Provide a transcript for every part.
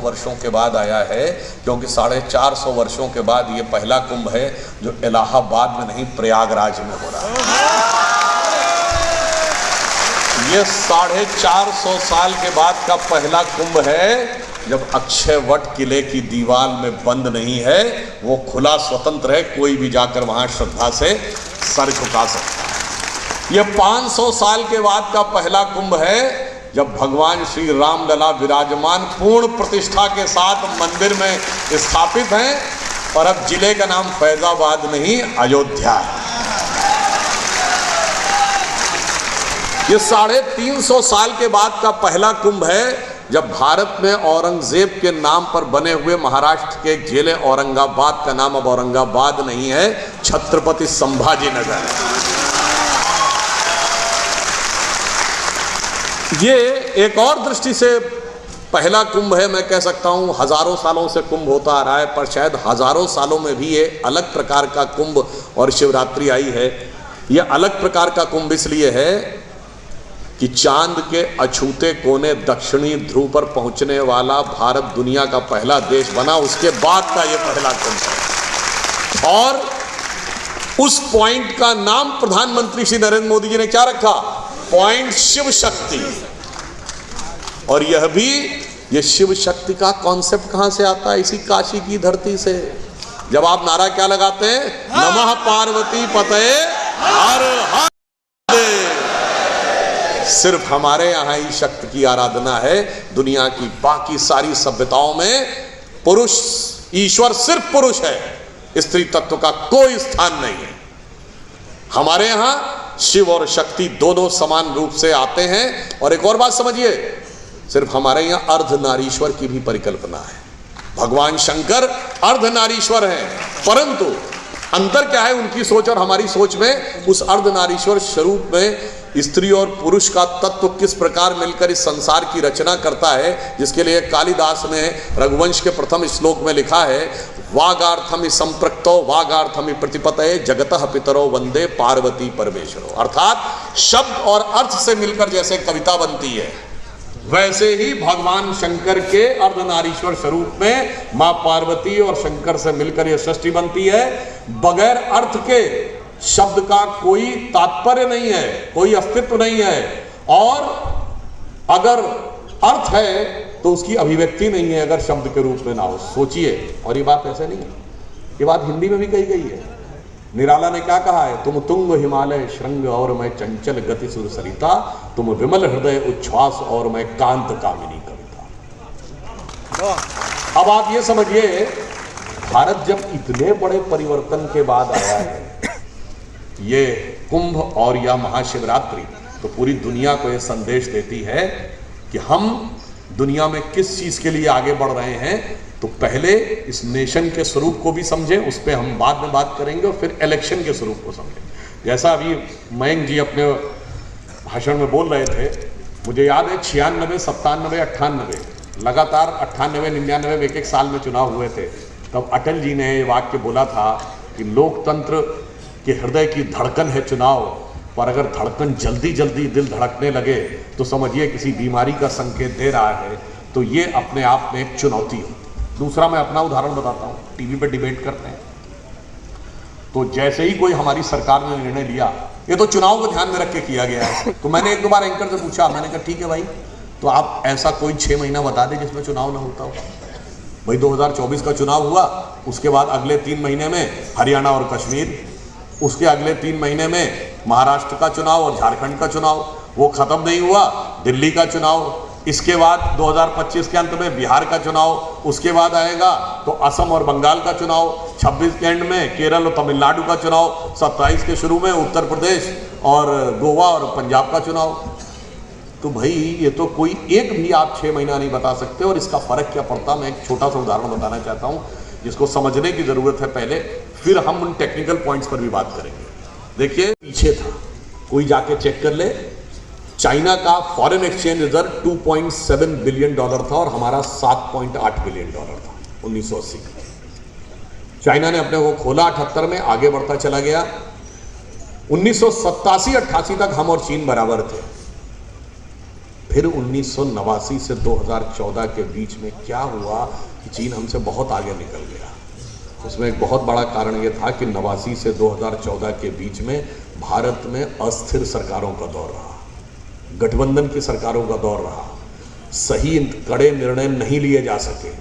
वर्षों के बाद आया है, क्योंकि 450 वर्षों के बाद ये पहला कुंभ है जो इलाहाबाद में नहीं प्रयागराज में हो रहा है। ये 450 साल के बाद का पहला कुंभ है जब अक्षयवट किले की दीवार में बंद नहीं है, वो खुला स्वतंत्र है, कोई भी जाकर वहां श्रद्धा से सर झुका सकता है। ये 500 साल के बाद का पहला कुंभ है जब भगवान श्री रामलला विराजमान पूर्ण प्रतिष्ठा के साथ मंदिर में स्थापित हैं, और अब जिले का नाम फैजाबाद नहीं अयोध्या है। ये 350 साल के बाद का पहला कुंभ है जब भारत में औरंगजेब के नाम पर बने हुए महाराष्ट्र के जिले औरंगाबाद का नाम अब औरंगाबाद नहीं है, छत्रपति संभाजी नगर है। ये एक और दृष्टि से पहला कुंभ है। मैं कह सकता हूं हजारों सालों से कुंभ होता आ रहा है, पर शायद हजारों सालों में भी ये अलग प्रकार का कुंभ और शिवरात्रि आई है। ये अलग प्रकार का कुंभ इसलिए है कि चांद के अछूते कोने दक्षिणी ध्रुव पर पहुंचने वाला भारत दुनिया का पहला देश बना, उसके बाद का ये पहला कुंभ है। और उस पॉइंट का नाम प्रधानमंत्री श्री नरेंद्र मोदी जी ने क्या रखा? पॉइंट शिव शक्ति। और यह भी, ये शिव शक्ति का कॉन्सेप्ट कहां से आता है? इसी काशी की धरती से। जब आप नारा क्या लगाते हैं? नमः पार्वती पतये हर हर। सिर्फ हमारे यहाँ ही शक्ति की आराधना है। दुनिया की बाकी सारी सभ्यताओं में पुरुष, ईश्वर सिर्फ पुरुष है, स्त्री तत्व का कोई स्थान नहीं है। हमारे यहाँ शिव और शक्ति दोनों समान रूप से आते हैं। और एक और बात समझिए, सिर्फ हमारे यहाँ अर्धनारीश्वर की भी परिकल्पना है। भगवान शंकर अर्धनारीश्वर हैं, परंतु अंतर क्या है उनकी सोच और हमारी सोच में? उस अर्धनारीश्वर स्वरूप में स्त्री और पुरुष का तत्व किस प्रकार मिलकर इस संसार की रचना करता है, जिसके लिए कालिदास ने रघुवंश के प्रथम श्लोक में लिखा है, वागार्थमि संप्रक्तो वागार्थमि प्रतिपतये जगतः पितरो वंदे पार्वती परमेश्वरो। अर्थात शब्द और अर्थ से मिलकर जैसे कविता बनती है, वैसे ही भगवान शंकर के अर्धनारीश्वर स्वरूप में मां पार्वती और शंकर से मिलकर यह सृष्टि बनती है। बगैर अर्थ के शब्द का कोई तात्पर्य नहीं है, कोई अस्तित्व नहीं है, और अगर अर्थ है तो उसकी अभिव्यक्ति नहीं है अगर शब्द के रूप में ना हो। सोचिए, और ये बात ऐसे नहीं है, ये बात हिंदी में भी कही गई है। निराला ने क्या कहा है? तुम तुंग हिमालय श्रृंग और मैं चंचल गति सुर सरिता, तुम विमल हृदय उच्छ्वास और मैं कांत कामिनी कविता। अब आप ये समझिए, भारत जब इतने बड़े परिवर्तन के बाद आया है, ये कुंभ और या महाशिवरात्रि तो पूरी दुनिया को यह संदेश देती है कि हम दुनिया में किस चीज के लिए आगे बढ़ रहे हैं। तो पहले इस नेशन के स्वरूप को भी समझें, उस पर हम बाद में बात करेंगे, और फिर इलेक्शन के स्वरूप को समझें। जैसा अभी मयंक जी अपने भाषण में बोल रहे थे, मुझे याद है 96, 97, 98 लगातार 98, 99 में एक साल में चुनाव हुए थे। तब अटल जी ने ये वाक्य बोला था कि लोकतंत्र के हृदय की धड़कन है चुनाव, पर अगर धड़कन जल्दी जल्दी दिल धड़कने लगे तो समझिए किसी बीमारी का संकेत दे रहा है। तो ये अपने आप में एक चुनौती है। दूसरा, मैं अपना उदाहरण बताता हूँ। टीवी पे डिबेट करते हैं, तो जैसे ही कोई हमारी सरकार ने निर्णय लिया, ये तो चुनाव को ध्यान में रख के किया गया है, तो मैंने एक दो बार एंकर से पूछा, मैंने कहा ठीक है भाई, तो आप ऐसा कोई 6 महीना बता दें जिसमें चुनाव ना होता हो। भाई 2024 का चुनाव हुआ, उसके बाद अगले 3 महीने में हरियाणा और कश्मीर, उसके अगले 3 महीने में महाराष्ट्र का चुनाव और झारखंड का चुनाव, वो खत्म नहीं हुआ, दिल्ली का चुनाव, इसके बाद 2025 के अंत में बिहार का चुनाव, उसके बाद आएगा तो असम और बंगाल का चुनाव, 26 के एंड में केरल और तमिलनाडु का चुनाव, 27 के शुरू में उत्तर प्रदेश और गोवा और पंजाब का चुनाव। तो भाई ये तो कोई एक भी आप 6 महीना नहीं बता सकते। और इसका फर्क क्या पड़ता, मैं एक छोटा सा उदाहरण बताना चाहता हूँ जिसको समझने की जरूरत है पहले, फिर हम उन टेक्निकल पॉइंट्स पर भी बात करेंगे। देखिए, पीछे था, कोई जाके चेक कर ले, चाइना का फॉरेन एक्सचेंज रिजर्व $2.7 बिलियन था और हमारा $7.8 बिलियन था 1980 का। चाइना ने अपने को खोला 78 में, आगे बढ़ता चला गया। 1987-88 तक हम और चीन बराबर थे। फिर 1989 से 2014 के बीच में क्या हुआ कि चीन हमसे बहुत आगे निकल गया। उसमें एक बहुत बड़ा कारण ये था कि 89 से 2014 के बीच में भारत में अस्थिर सरकारों का दौर रहा, गठबंधन की सरकारों का दौर रहा, सही कड़े निर्णय नहीं लिए जा सके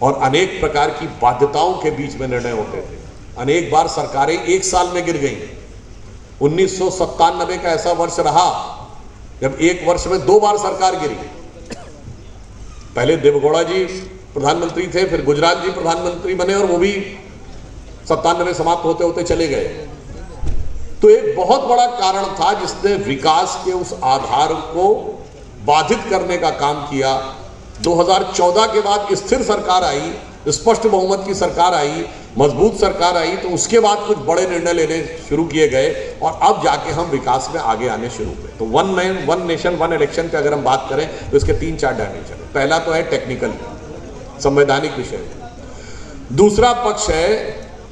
और अनेक प्रकार की बाध्यताओं के बीच में निर्णय होते थे। अनेक बार सरकारें एक साल में गिर गई। 1997 का ऐसा वर्ष रहा जब एक वर्ष में 2 बार सरकार गिरी। पहले देवेगौड़ा जी प्रधानमंत्री थे, फिर गुजराल जी प्रधानमंत्री बने और वो भी 97 समाप्त होते होते चले गए। तो एक बहुत बड़ा कारण था जिसने विकास के उस आधार को बाधित करने का काम किया। 2014 के बाद स्थिर सरकार आई, स्पष्ट बहुमत की सरकार आई, मजबूत सरकार आई, तो उसके बाद कुछ बड़े निर्णय लेने शुरू किए गए और अब जाके हम विकास में आगे आने शुरू हुए। तो one man one nation one election की अगर हम बात करें तो इसके 3-4 डायमेंशन है। पहला तो है टेक्निकल, संवैधानिक विषय। दूसरा पक्ष है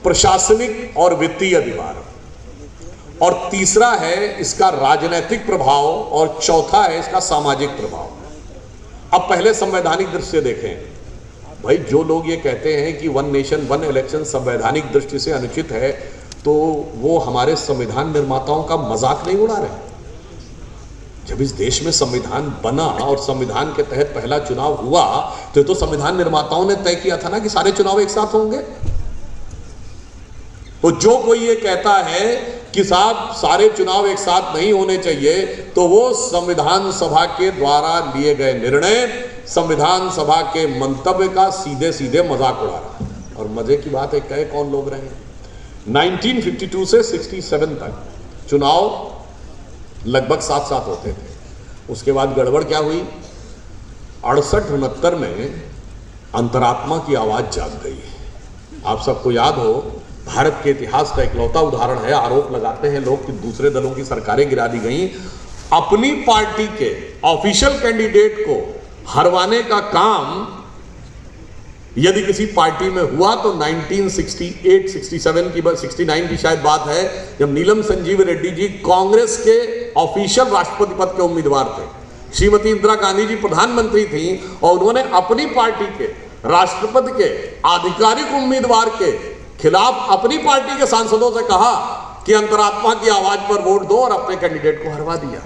प्रशासनिक और वित्तीय अधिकार, और तीसरा है इसका राजनीतिक प्रभाव, और चौथा है इसका सामाजिक प्रभाव। अब पहले संवैधानिक दृष्टि से देखें। भाई, जो लोग ये कहते हैं कि वन नेशन वन इलेक्शन संवैधानिक दृष्टि से अनुचित है, तो वो हमारे संविधान निर्माताओं का मजाक नहीं उड़ा रहे। जब इस देश में संविधान बना और संविधान के तहत पहला चुनाव हुआ तो संविधान निर्माताओं ने तय किया था ना कि सारे चुनाव एक साथ होंगे। तो जो कोई ये कहता है कि साहब सारे चुनाव एक साथ नहीं होने चाहिए, तो वो संविधान सभा के द्वारा लिए गए निर्णय, संविधान सभा के मंतव्य का सीधे सीधे मजाक उड़ा रहा है। और मजे की बात है, कहे कौन लोग रहे। 1952 से 67 तक चुनाव लगभग साथ होते थे। उसके बाद गड़बड़ क्या हुई, 68-69 में अंतरात्मा की आवाज जाग गई। आप सबको याद हो, भारत के इतिहास का इकलौता उदाहरण है, आरोप लगाते हैं लोग कि दूसरे दलों की सरकारें गिरा दी गई। अपनी पार्टी के ऑफिशियल कैंडिडेट को हरवाने का काम यदि किसी पार्टी में हुआ तो 1968, 67 की 69 की शायद बात है, जब नीलम संजीव रेड्डी जी कांग्रेस के ऑफिशियल राष्ट्रपति पद के उम्मीदवार थे। श्रीमती इंदिरा गांधी जी प्रधानमंत्री थी और उन्होंने अपनी पार्टी के राष्ट्रपति के आधिकारिक उम्मीदवार के खिलाफ अपनी पार्टी के सांसदों से कहा कि अंतरात्मा की आवाज पर वोट दो, और अपने कैंडिडेट को हरवा दिया।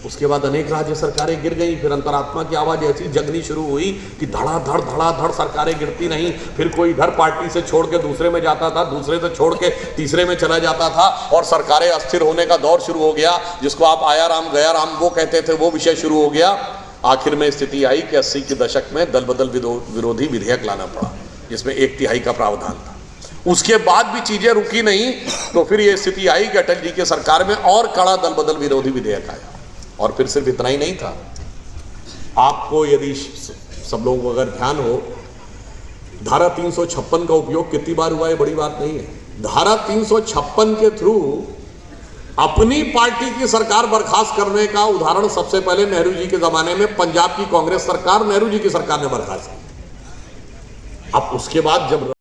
उसके बाद अनेक राज्य सरकारें गिर गई। फिर अंतरात्मा की आवाज ऐसी जगनी शुरू हुई कि धड़ाधड़ सरकारें गिरती नहीं। फिर कोई इधर पार्टी से छोड़ के दूसरे में जाता था, दूसरे से छोड़ के तीसरे में चला जाता था, और सरकारें अस्थिर होने का दौर शुरू हो गया, जिसको आप आया राम गया राम वो कहते थे, वो विषय शुरू हो गया। आखिर में स्थिति आई कि 80 के दशक में दल बदल विरोधी विधेयक लाना पड़ा, जिसमें 1/3 का प्रावधान था। उसके बाद भी चीजें रुकी नहीं, तो फिर ये स्थिति आई कि अटल जी के सरकार में और कड़ा दल बदल विरोधी विधेयक आया। और फिर सिर्फ इतना ही नहीं था, आपको यदि सब लोगों को अगर ध्यान हो, धारा 356 का उपयोग कितनी बार हुआ है, बड़ी बात नहीं है। धारा 356 के थ्रू अपनी पार्टी की सरकार बर्खास्त करने का उदाहरण सबसे पहले नेहरू जी के जमाने में पंजाब की कांग्रेस सरकार, नेहरू जी की सरकार ने बर्खास्त की। अब उसके बाद जब